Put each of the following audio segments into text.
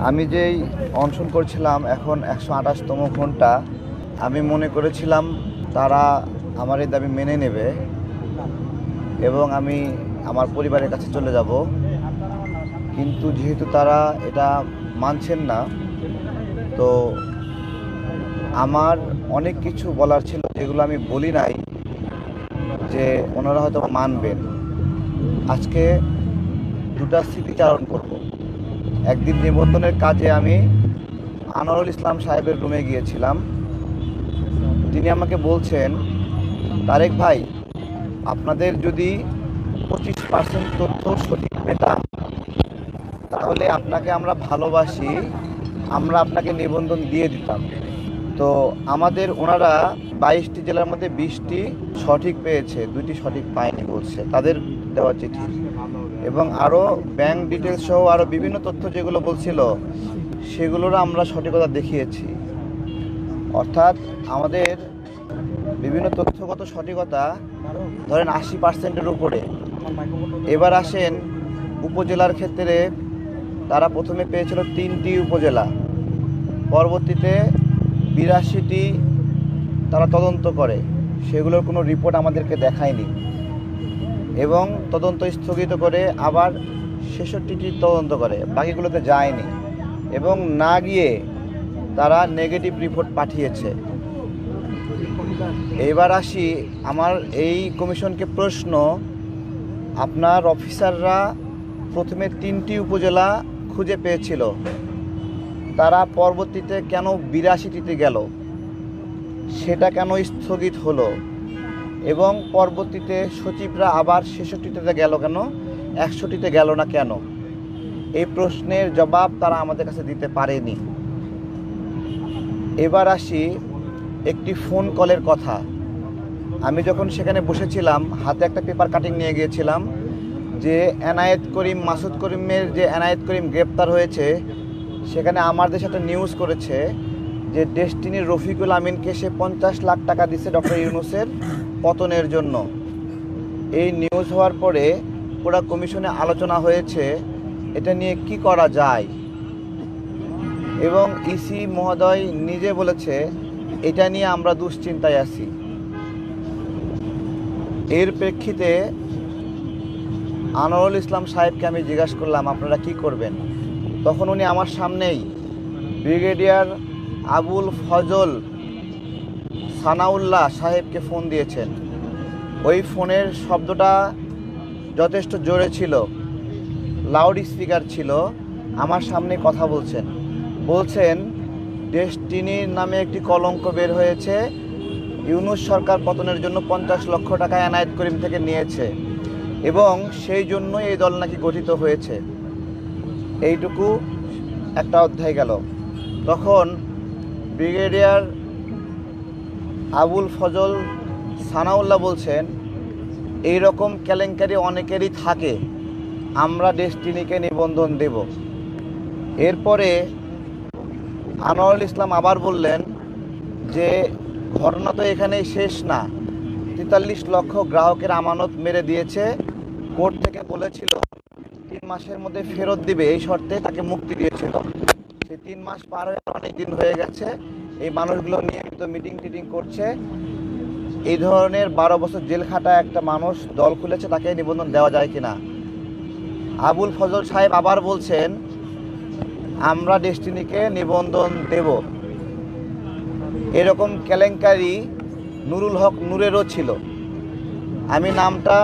আমি যেই অনশন করছিলাম এখন 128তম ঘন্টা, আমি মনে করেছিলাম তারা আমার এই দাবি মেনে নেবে এবং আমি আমার পরিবারের কাছে চলে যাব। কিন্তু যেহেতু তারা এটা মানছেন না, তো আমার অনেক কিছু বলার ছিল যেগুলো আমি বলি নাই, যে ওনারা হয়তো মানবেন। আজকে দুটা স্মৃতিচারণ করব। একদিন নিবন্ধনের কাজে আমি আনোয়ারুল ইসলাম সাহেবের রুমে গিয়েছিলাম। তিনি আমাকে বলছেন, তারেক ভাই, আপনাদের যদি 25% তথ্য সঠিক পেতাম তাহলে আপনাকে আমরা ভালোবাসি, আমরা আপনাকে নিবন্ধন দিয়ে দিতাম। তো আমাদের ওনারা 22টি জেলার মধ্যে 20টি সঠিক পেয়েছে, 2টি সঠিক পায়নি বলছে তাদের দেওয়া চিঠি, এবং আরও ব্যাংক ডিটেলস সহ আরও বিভিন্ন তথ্য যেগুলো বলছিল সেগুলোরও আমরা সঠিকতা দেখিয়েছি। অর্থাৎ আমাদের বিভিন্ন তথ্যগত সঠিকতা ধরেন 80%-এর উপরে। এবার আসেন উপজেলার ক্ষেত্রে, তারা প্রথমে পেয়েছিল 3টি উপজেলা, পরবর্তীতে 82টি তারা তদন্ত করে, সেগুলোর কোনো রিপোর্ট আমাদেরকে দেখায়নি, এবং তদন্ত স্থগিত করে আবার 66টি তদন্ত করে, বাকিগুলোতে যায়নি, এবং না গিয়ে তারা নেগেটিভ রিপোর্ট পাঠিয়েছে। এবার আসি আমার এই কমিশনকে প্রশ্ন, আপনার অফিসাররা প্রথমে 3টি উপজেলা খুঁজে পেয়েছিল, তারা পরবর্তীতে কেন 82টিতে গেল, সেটা কেন স্থগিত হলো, এবং পরবর্তীতে সচিবরা আবার 66টিতে গেল কেন, 100টিতে গেল না কেন? এই প্রশ্নের জবাব তারা আমাদের কাছে দিতে পারেনি। এবার আসি একটি ফোন কলের কথা। আমি যখন সেখানে বসেছিলাম, হাতে একটা পেপার কাটিং নিয়ে গিয়েছিলাম, যে এনায়েত করিম, মাসুদ করিমের যে এনায়েত করিম গ্রেপ্তার হয়েছে, সেখানে আমার দেশে একটা নিউজ করেছে যে ডেস্টিনির রফিকুল আমিনকে সে 50 লাখ টাকা দিচ্ছে ডক্টর ইউনূসের পতনের জন্য। এই নিউজ হওয়ার পরে পুরো কমিশনে আলোচনা হয়েছে এটা নিয়ে কি করা যায়, এবং ইসি মহোদয় নিজে বলেছে এটা নিয়ে আমরা দুশ্চিন্তায় আছি। এর প্রেক্ষিতে আনোয়ারুল ইসলাম সাহেবকে আমি জিজ্ঞাসা করলাম, আপনারা কি করবেন? তখন উনি আমার সামনেই ব্রিগেডিয়ার আবুল ফজল সানাউল্লাহ সাহেবকে ফোন দিয়েছেন। ওই ফোনের শব্দটা যথেষ্ট জোরে ছিল, লাউড স্পিকার ছিল, আমার সামনে কথা বলছেন ডেস্টিনির নামে একটি কলঙ্ক বের হয়েছে, ইউনূস সরকার পতনের জন্য 50 লক্ষ টাকা এনায়েত করিম থেকে নিয়েছে, এবং সেই জন্য এই দল নাকি গঠিত হয়েছে। এইটুকু একটা অধ্যায় গেল। তখন ব্রিগেডিয়ার আবুল ফজল সানাউল্লাহ বলছেন, এই রকম কেলেঙ্কারি অনেকেরই থাকে, আমরা ডেস্টিনিকে নিবন্ধন দেব। এরপরে আনোয়ারুল ইসলাম আবার বললেন যে ঘটনা তো এখানেই শেষ না, 43 লক্ষ গ্রাহকের আমানত মেরে দিয়েছে, কোর্ট থেকে বলেছিল 3 মাসের মধ্যে ফেরত দিবে, এই শর্তে তাকে মুক্তি দিয়েছিল। সেই 3 মাস পার হয়ে অনেক দিন হয়ে গেছে, এই মানুষগুলো নিয়মিত মিটিং টিটিং করছে। এই ধরনের 12 বছর জেল খাটা একটা মানুষ দল খুলেছে, তাকে নিবন্ধন দেওয়া যায় কিনা? আবুল ফজল সাহেব আবার বলছেন আমরা ডেস্টিনিকে নিবন্ধন দেব। এরকম কেলেঙ্কারি নুরুল হক নূরেরও ছিল, আমি নামটা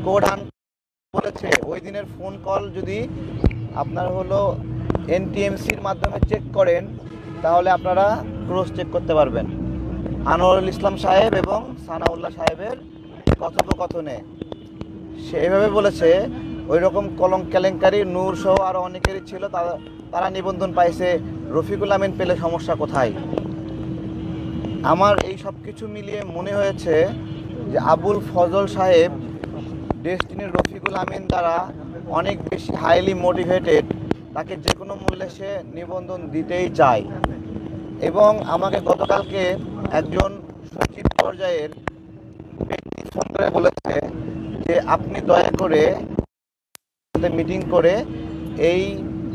কোড আন বলেছে। ওই দিনের ফোন কল যদি আপনার এনটিএমসির মাধ্যমে চেক করেন তাহলে আপনারা ক্রস চেক করতে পারবেন। আনোয়ারুল ইসলাম সাহেব এবং সানাউল্লাহ সাহেবের কথোপকথনে সে এভাবে বলেছে, ওই রকম কেলেঙ্কারি নূর সহ আরও অনেকেরই ছিল, তারা নিবন্ধন পাইছে, রফিকুল আমিন পেলে সমস্যা কোথায়? আমার এই সব কিছু মিলিয়ে মনে হয়েছে যে আবুল ফজল সাহেব ডেস্টিনির রফিকুল আমিন দ্বারা অনেক বেশি হাইলি মোটিভেটেড, তাকে যে কোনো মূল্যে সে নিবন্ধন দিতেই চায়। এবং আমাকে গতকালকে একজন সচিব পর্যায়ের ব্যক্তি ফোন করে বলেছে যে আপনি দয়া করে মিটিং করে এই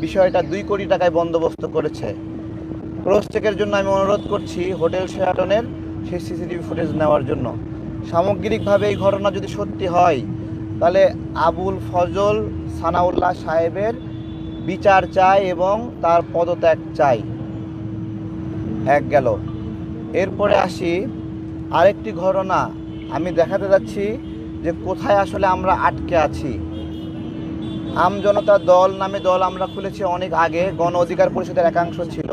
বিষয়টা 2 কোটি টাকায় বন্দোবস্ত করেছে। ক্রস চেকের জন্য আমি অনুরোধ করছি হোটেল শেরাটনের সেই সিসিটিভি ফুটেজ নেওয়ার জন্য। সামগ্রিকভাবে এই ঘটনা যদি সত্যি হয় তাহলে আবুল ফজল সানাউল্লাহ সাহেবের বিচার চাই এবং তার পদত্যাগ চাই। এক গেল। এরপরে আসি আরেকটি ঘটনা। আমি দেখাতে যাচ্ছি যে কোথায় আসলে আমরা আটকে আছি। আমজনতা দল নামে দল আমরা খুলেছি অনেক আগে, গণ অধিকার পরিষদের একাংশ ছিল,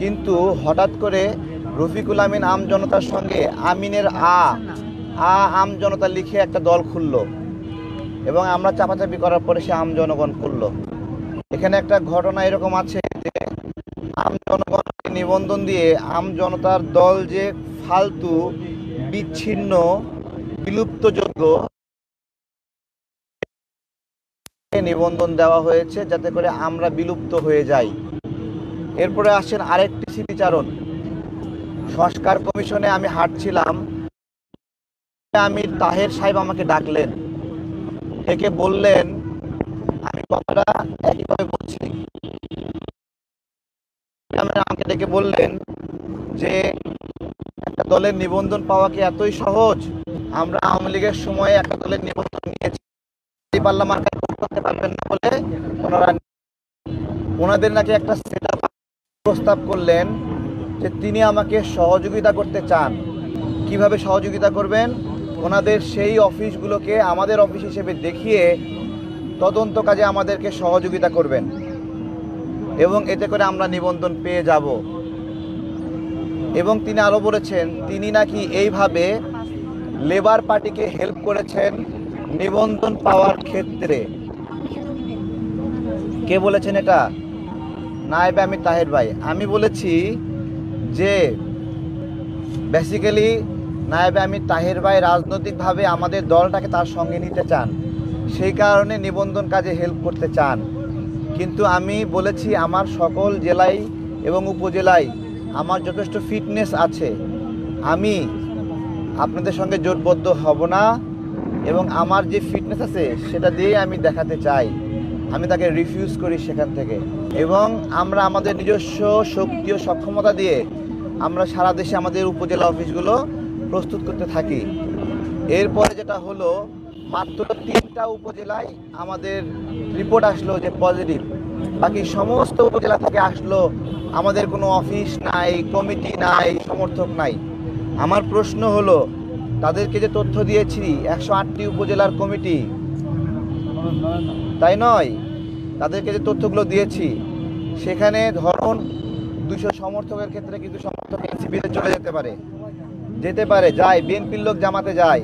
কিন্তু হঠাৎ করে রফিকুল আমিন আমজনতার সঙ্গে আমিনের আমজনতা লিখে একটা দল খুলল এবং আমরা চাপাচাপি করার পরে সে আমজনগণ খুলল। এখানে একটা ঘটনা এরকম আছে যে আমজনগণকে নিবন্ধন দিয়ে আমজনতার দল যে ফালতু, বিচ্ছিন্ন, বিলুপ্তযোগ্য নিবন্ধন দেওয়া হয়েছে যাতে করে আমরা বিলুপ্ত হয়ে যাই। এরপরে আসেন আরেকটি স্মৃতিচারণ। সংস্কার কমিশনে আমি হাঁটছিলাম, আমির তাহের সাহেব আমাকে ডাকলেন, ডেকে বললেন, আমি কথাটা একইভাবে বলছি, আমাকে ডেকে বললেন যে একটা দলের নিবন্ধন পাওয়া কি এতই সহজ? আমরা আওয়ামী লীগের সময়ে একটা দলের নিবন্ধন নিয়েছি, পাল্লা মার্কা করতে পারবেন না বলে ওনাদের নাকি একটা সেটআপ প্রস্তাব করলেন যে তিনি আমাকে সহযোগিতা করতে চান। কিভাবে সহযোগিতা করবেন? ওনাদের সেই অফিসগুলোকে আমাদের অফিস হিসেবে দেখিয়ে তদন্ত কাজে আমাদেরকে সহযোগিতা করবেন এবং এতে করে আমরা নিবন্ধন পেয়ে যাব। এবং তিনি আরও বলেছেন তিনি নাকি এইভাবে লেবার পার্টিকে হেল্প করেছেন নিবন্ধন পাওয়ার ক্ষেত্রে। কে বলেছেন এটা? নায়েবে আমির তাহের ভাই। আমি বলেছি যে বেসিক্যালি নায়েবে আমির তাহের ভাই রাজনৈতিকভাবে আমাদের দলটাকে তার সঙ্গে নিতে চান, সেই কারণে নিবন্ধন কাজে হেল্প করতে চান। কিন্তু আমি বলেছি আমার সকল জেলায় এবং উপজেলায় আমার যথেষ্ট ফিটনেস আছে, আমি আপনাদের সঙ্গে জোটবদ্ধ হব না এবং আমার যে ফিটনেস আছে সেটা দিয়ে আমি দেখাতে চাই। আমি তাকে রিফিউজ করি সেখান থেকে। এবং আমরা আমাদের নিজস্ব শক্তি ও সক্ষমতা দিয়ে আমরা সারা দেশে আমাদের উপজেলা অফিসগুলো প্রস্তুত করতে থাকি। এরপরে যেটা হলো, মাত্র 3টা উপজেলায় আমাদের রিপোর্ট আসলো যে পজিটিভ, বাকি সমস্ত উপজেলা থেকে আসলো আমাদের কোনো অফিস নাই, কমিটি নাই, সমর্থক নাই। আমার প্রশ্ন হলো, তাদেরকে যে তথ্য দিয়েছি 108টি উপজেলার কমিটি, তাই নয়, তাদেরকে যে তথ্যগুলো দিয়েছি সেখানে ধরুন 200 সমর্থকের ক্ষেত্রে কিন্তু সমর্থক এনসিপিতে চলে যেতে পারে, যায়, বিএনপির লোক জামাতে যায়।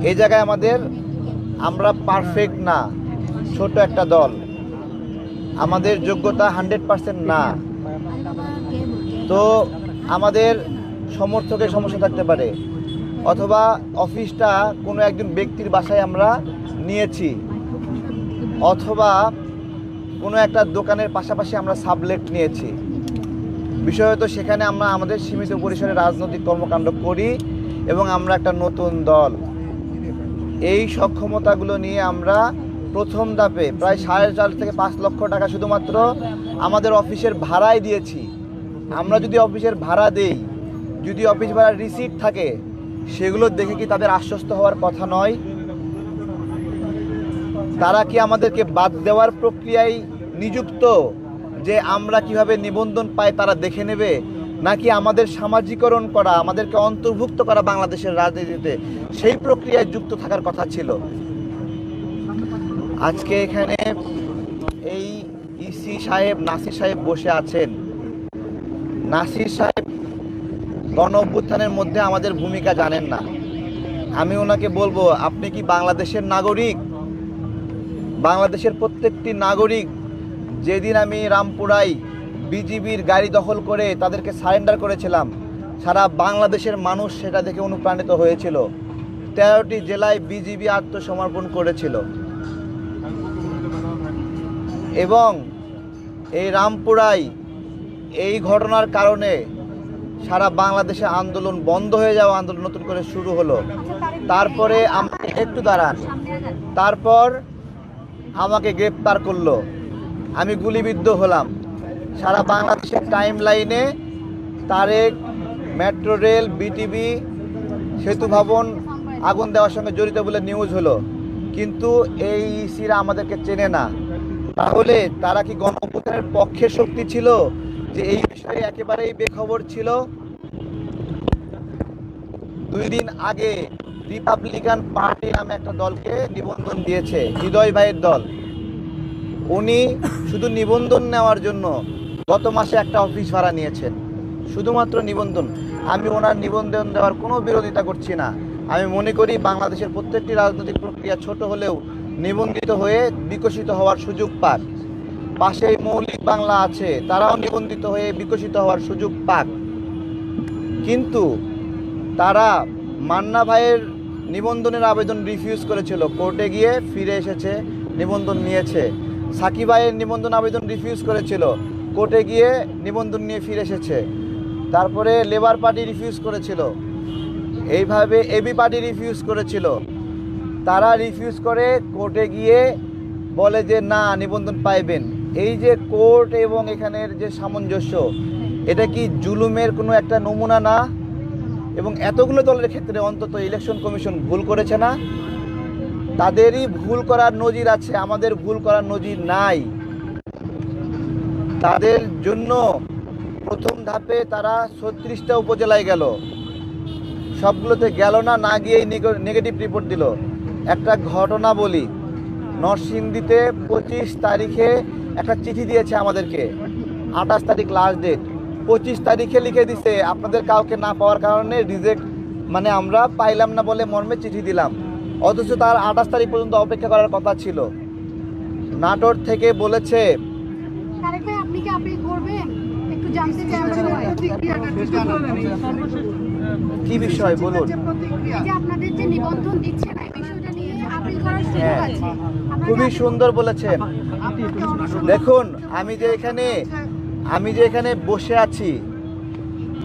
এই জায়গায় আমরা পারফেক্ট না, ছোট একটা দল, আমাদের যোগ্যতা 100% না, তো আমাদের সমর্থকের সমস্যা থাকতে পারে, অথবা অফিসটা কোনো একজন ব্যক্তির বাসায় আমরা নিয়েছি, অথবা কোনো একটা দোকানের পাশাপাশি আমরা সাবলেট নিয়েছি। বিষয় হয়তো সেখানে আমরা আমাদের সীমিত পরিসরে রাজনৈতিক কর্মকাণ্ড করি এবং আমরা একটা নতুন দল। এই সক্ষমতাগুলো নিয়ে আমরা প্রথম ধাপে প্রায় 4.5 থেকে 5 লক্ষ টাকা শুধুমাত্র আমাদের অফিসের ভাড়ায় দিয়েছি। আমরা যদি অফিসের ভাড়া দেই, যদি অফিস ভাড়ার রিসিট থাকে, সেগুলো দেখে কি তাদের আশ্বস্ত হওয়ার কথা নয়? তারা কি আমাদেরকে বাদ দেওয়ার প্রক্রিয়ায় নিযুক্ত যে আমরা কিভাবে নিবন্ধন পাই তারা দেখে নেবে, নাকি আমাদের সামাজিকরণ করা, আমাদেরকে অন্তর্ভুক্ত করা বাংলাদেশের রাজনীতিতে, সেই প্রক্রিয়ায় যুক্ত থাকার কথা ছিল? আজকে এখানে এই ইসি সাহেব, নাসির সাহেব বসে আছেন। নাসির সাহেব গণ অভ্যুত্থানের মধ্যে আমাদের ভূমিকা জানেন না। আমি ওনাকে বলবো, আপনি কি বাংলাদেশের নাগরিক? বাংলাদেশের প্রত্যেকটি নাগরিক, যেদিন আমি রামপুরায় বিজিবির গাড়ি দখল করে তাদেরকে সারেন্ডার করেছিলাম, সারা বাংলাদেশের মানুষ সেটা দেখে অনুপ্রাণিত হয়েছিল। 13টি জেলায় বিজিবি আত্মসমর্পণ করেছিল এবং এই রামপুরায় এই ঘটনার কারণে সারা বাংলাদেশে আন্দোলন বন্ধ হয়ে যাওয়া, আন্দোলন নতুন করে শুরু হলো। তারপরে একটু দাঁড়ান, তারপর আমাকে গ্রেপ্তার করলো, আমি গুলিবিদ্ধ হলাম। সারা বাংলাদেশের টাইম লাইনে তারেক, মেট্রো রেল, বিটিভি, সেতু ভবন আগুন দেওয়ার সঙ্গে জড়িত বলে নিউজ হলো, কিন্তু এই ইসিরা আমাদেরকে চেনে না। তাহলে তারা কি গণ অভ্যুত্থানের পক্ষে শক্তি ছিল, যে এই বিষয়ে একেবারেই বেখবর ছিল? 2 দিন আগে রিপাবলিকান পার্টি নামে একটা দলকে নিবন্ধন দিয়েছে, হৃদয় ভাইয়ের দল। উনি শুধু নিবন্ধন নেওয়ার জন্য গত মাসে একটা অফিস ভাড়া নিয়েছেন, শুধুমাত্র নিবন্ধন। আমি ওনার নিবন্ধন দেওয়ার কোনো বিরোধিতা করছি না। আমি মনে করি বাংলাদেশের প্রত্যেকটি রাজনৈতিক প্রক্রিয়া ছোট হলেও নিবন্ধিত হয়ে বিকশিত হওয়ার সুযোগ পাক। পাশেই মৌলিক বাংলা আছে, তারাও নিবন্ধিত হয়ে বিকশিত হওয়ার সুযোগ পাক। কিন্তু তারা মান্না ভাইয়ের নিবন্ধনের আবেদন রিফিউজ করেছিল, কোর্টে গিয়ে ফিরে এসেছে, নিবন্ধন নিয়েছে। সাকিব ভাইয়ের নিবন্ধন আবেদন রিফিউজ করেছিল, কোর্টে গিয়ে নিবন্ধন নিয়ে ফিরে এসেছে। তারপরে লেবার পার্টি রিফিউজ করেছিল, এইভাবে এবি পার্টি রিফিউজ করেছিল। তারা রিফিউজ করে কোর্টে গিয়ে বলে যে না, নিবন্ধন পাইবেন। এই যে কোর্ট এবং এখানের যে সামঞ্জস্য, এটা কি জুলুমের কোনো একটা নমুনা না? এবং এতগুলো দলের ক্ষেত্রে অন্তত ইলেকশন কমিশন ভুল করেছে না? তাদেরই ভুল করার নজির আছে, আমাদের ভুল করার নজির নাই। তাদের জন্য প্রথম ধাপে তারা 36টা উপজেলায় গেল, সবগুলোতে গেল না, না গিয়েই নেগেটিভ রিপোর্ট দিল। একটা ঘটনা বলি, নরসিংদীতে 25 তারিখে একটা চিঠি দিয়েছে আমাদেরকে, 28 তারিখ লাস্ট ডেট। 25 তারিখে লিখে দিছে আপনাদের কাউকে না পাওয়ার কারণে রিজেক্ট, মানে আমরা পাইলাম না বলে মর্মে চিঠি দিলাম। অথচ তার 28 তারিখ পর্যন্ত অপেক্ষা করার কথা ছিল। নাটোর থেকে বলেছে আপনি কি আপিল করবেন? একটু জানতে চাই কি বিষয় বলুন। যে আপনাদের যে নিবন্ধন দিচ্ছে না, এই বিষয়টা নিয়ে আপিল করার সুযোগ আছে। খুবই সুন্দর বলেছেন। দেখুন, আমি যে এখানে বসে আছি,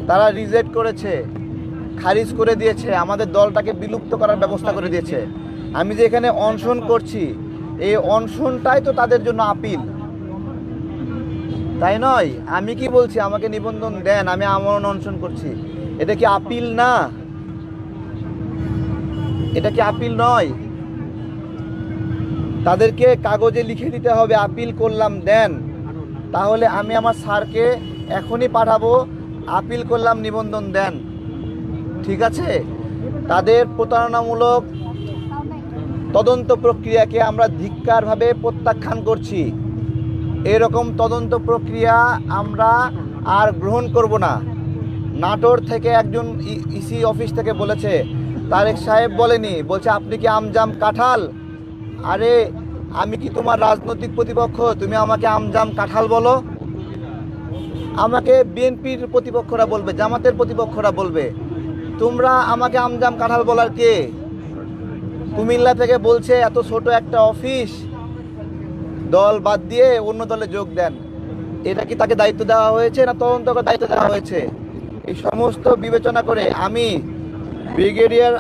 তারা রিজেক্ট করেছে, খারিজ করে দিয়েছে, আমাদের দলটাকে বিলুপ্ত করার ব্যবস্থা করে দিয়েছে। আমি যে এখানে অনশন করছি, এই অনশনটাই তো তাদের জন্য আপিল, তাই নয়? আমি কি বলছি, আমাকে নিবন্ধন দেন, আমি আমরণ অনশন করছি, এটা কি আপিল না? এটা কি আপিল নয়? তাদেরকে কাগজে লিখে দিতে হবে আপিল করলাম দেন, তাহলে আমি আমার স্যারকে এখনই পাঠাবো, আপিল করলাম নিবন্ধন দেন। ঠিক আছে? তাদের প্রতারণামূলক তদন্ত প্রক্রিয়াকে আমরা ধিক্কারভাবে প্রত্যাখ্যান করছি। এরকম তদন্ত প্রক্রিয়া আমরা আর গ্রহণ করব না। নাটোর থেকে একজন ইসি অফিস থেকে বলেছে, তারেক সাহেব বলেনি, বলছে আপনি কি আমজাম কাঁঠাল? আরে আমি কি তোমার রাজনৈতিক প্রতিপক্ষ? তুমি আমাকে আমজাম কাঁঠাল বলো? আমাকে বিএনপির প্রতিপক্ষরা বলবে, জামাতের প্রতিপক্ষরা বলবে, তোমরা আমাকে আমজাম কাঁঠাল বলার কে? কুমিল্লা থেকে বলছে এত ছোট একটা অফিস, দল বাদ দিয়ে অন্য দলে যোগ দেন। এটা কি তাকে দায়িত্ব দেওয়া হয়েছে, না তদন্ত করার দায়িত্ব দেওয়া হয়েছে? এই সমস্ত বিবেচনা করে আমি ব্রিগেডিয়ার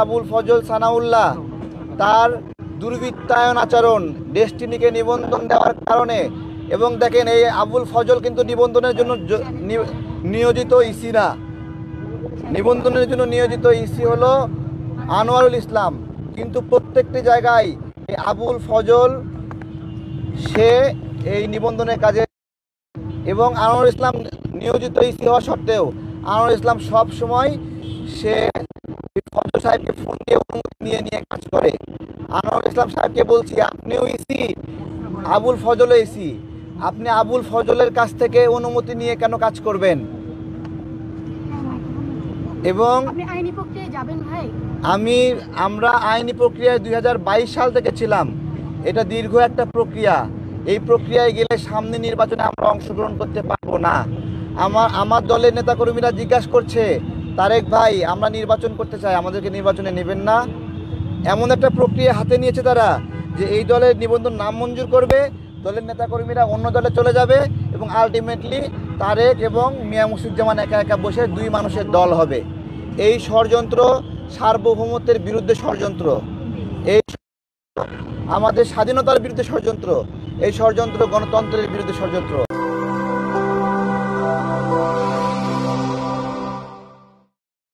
আবুল ফজল সানাউল্লাহ, তার দুর্বৃত্তায়ন আচরণ, ডেস্টিনিকে নিবন্ধন দেওয়ার কারণে, এবং দেখেন এই আবুল ফজল কিন্তু নিবন্ধনের জন্য নিয়োজিত ইসি না, নিবন্ধনের জন্য নিয়োজিত ইসি হলো আনোয়ারুল ইসলাম। কিন্তু প্রত্যেকটি জায়গায় এই আবুল ফজল সে এই নিবন্ধনের কাজে, এবং আনোয়ারুল ইসলাম নিয়োজিত ইসি হওয়া সত্ত্বেও আনোয়ারুল ইসলাম সব সময় সে ফজল সাহেবকে ফোন দিয়ে অনুমতি নিয়ে কাজ করে। আনোয়ারুল ইসলাম সাহেবকে বলছি, আপনিও ইসি, আবুল ফজলও ইসি, আপনি আবুল ফজলের কাছ থেকে অনুমতি নিয়ে কেন কাজ করবেন? এবং আমরা আইনি প্রক্রিয়ায় 2022 সাল থেকে ছিলাম। এটা দীর্ঘ একটা প্রক্রিয়া। এই প্রক্রিয়ায় গেলে সামনে নির্বাচনে আমরা অংশগ্রহণ করতে পারবো না। আমার দলের নেতাকর্মীরা জিজ্ঞাসা করছে, তারেক ভাই আমরা নির্বাচন করতে চাই, আমাদেরকে নির্বাচনে নেবেন না? এমন একটা প্রক্রিয়া হাতে নিয়েছে তারা, যে এই দলের নিবন্ধন নাম মঞ্জুর করবে, দলের নেতাকর্মীরা অন্য দলে চলে যাবে, এবং আলটিমেটলি তারেক এবং মিয়া মুসিজ্জামান একা একা বসে 2 মানুষের দল হবে। এই ষড়যন্ত্র সার্বভৌমত্বের বিরুদ্ধে ষড়যন্ত্র। এই আমাদের স্বাধীনতার বিরুদ্ধে ষড়যন্ত্র, এই ষড়যন্ত্র গণতন্ত্রের বিরুদ্ধে ষড়যন্ত্র।